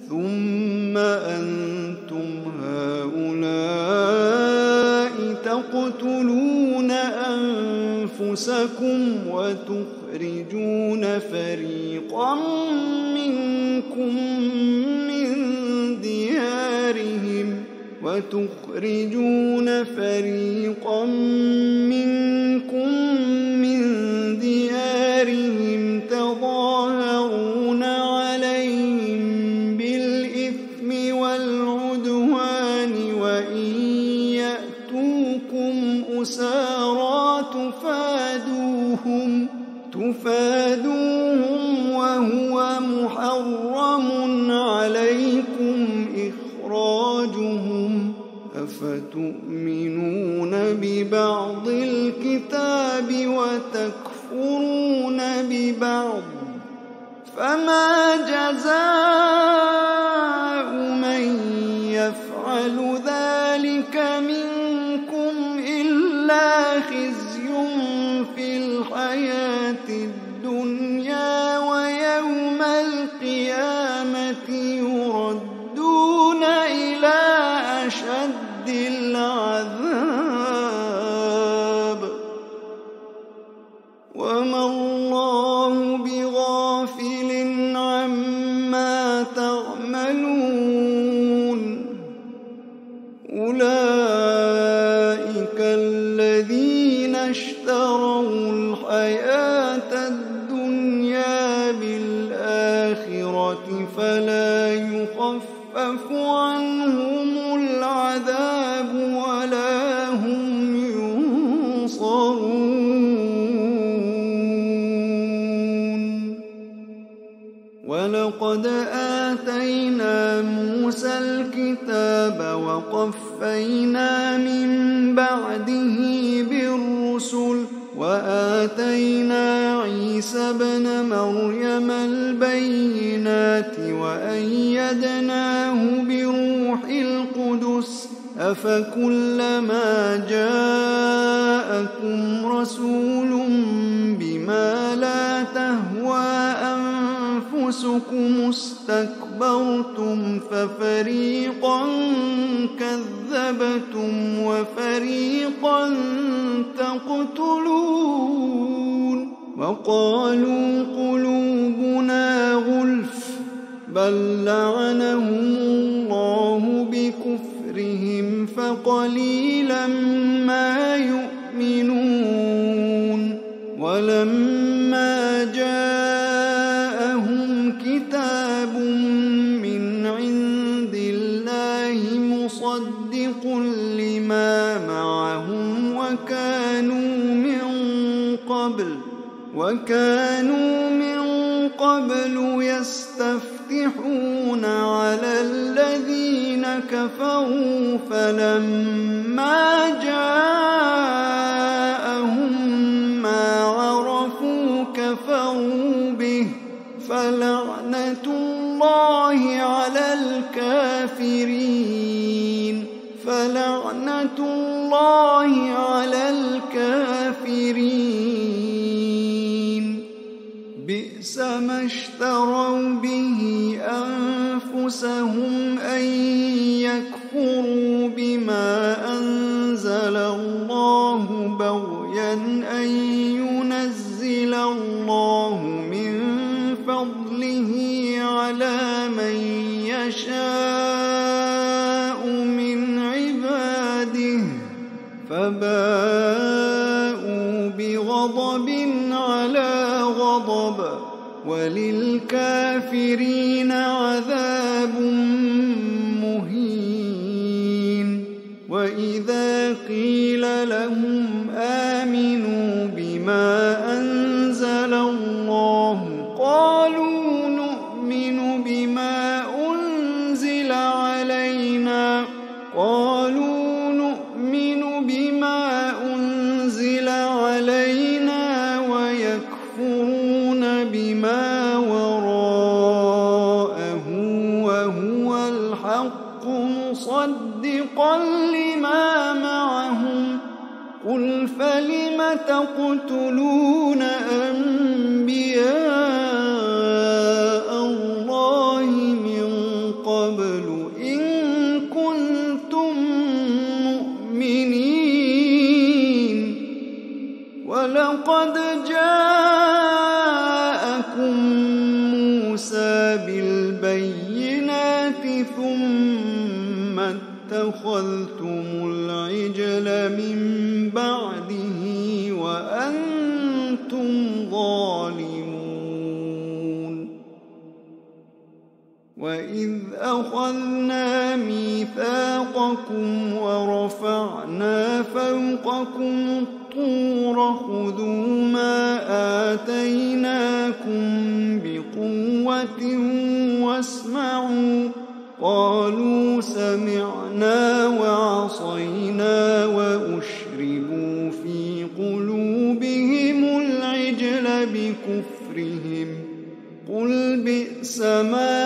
ثم أنتم هؤلاء تقتلون أنفسكم وتخرجون فريقا منكم من ديارهم تظاهرون عليهم بالإثم والعدوان وإن يأتوكم أسارى تفادوهم وهو محرم عليكم إخراجهم أفتؤمنون ببعض الكتاب وتكفرون ببعض فما جزاء من يفعل ذلك منكم إلا خزي في الحياة الدنيا ويوم القيامة يردون إلى أشد العذاب وما الله بغافل عما تعملون أولئك الذين اشتروا الحياة الدنيا بالآخرة فلا يخفف عنهم العذاب ولا هم ينصرون ولقد آتينا موسى الكتاب وقفينا من بعده بالرسل وآتينا عيسى ابن مريم البينات وأيدناه بروح القدس أفكلما جاءكم رسول بما لا تهوى أنفسكم استكبرتم ففريقا كذبتم وفريقا تقتلون وقالوا قلوبنا غلف بل لعنهم الله بكفرهم فقليلا ما يؤمنون ولما جاءهم كتاب من عند الله مصدق لما معهم وكانوا من قبل يستفتحون على الذين كفروا فلما جاءهم ما عرفوا كفروا به فلعنة الله على الكافرين بئس ما اشتروا به أنفسهم أن يكفروا بما أنزل الله بغيا أن ينزل الله من فضله على من يشاء من عباده فباءوا بغضب على غضب وللكافرين عذاب مهين وإذا قيل لهم آمنوا بما أنزل الله قالوا نؤمن بما أنزل علينا ويكفرون بما وراءه وهو الحق مصدقا لما معهم قل فلم تقتلون أنبياء الله من اتخذتم العجل من بعده وأنتم ظالمون وإذ أخذنا ميثاقكم ورفعنا فوقكم الطور خذوا ما آتيناكم بقوة واسمعوا قالوا سمعنا وعصينا وأشربوا في قلوبهم العجل بكفرهم قل بئس ما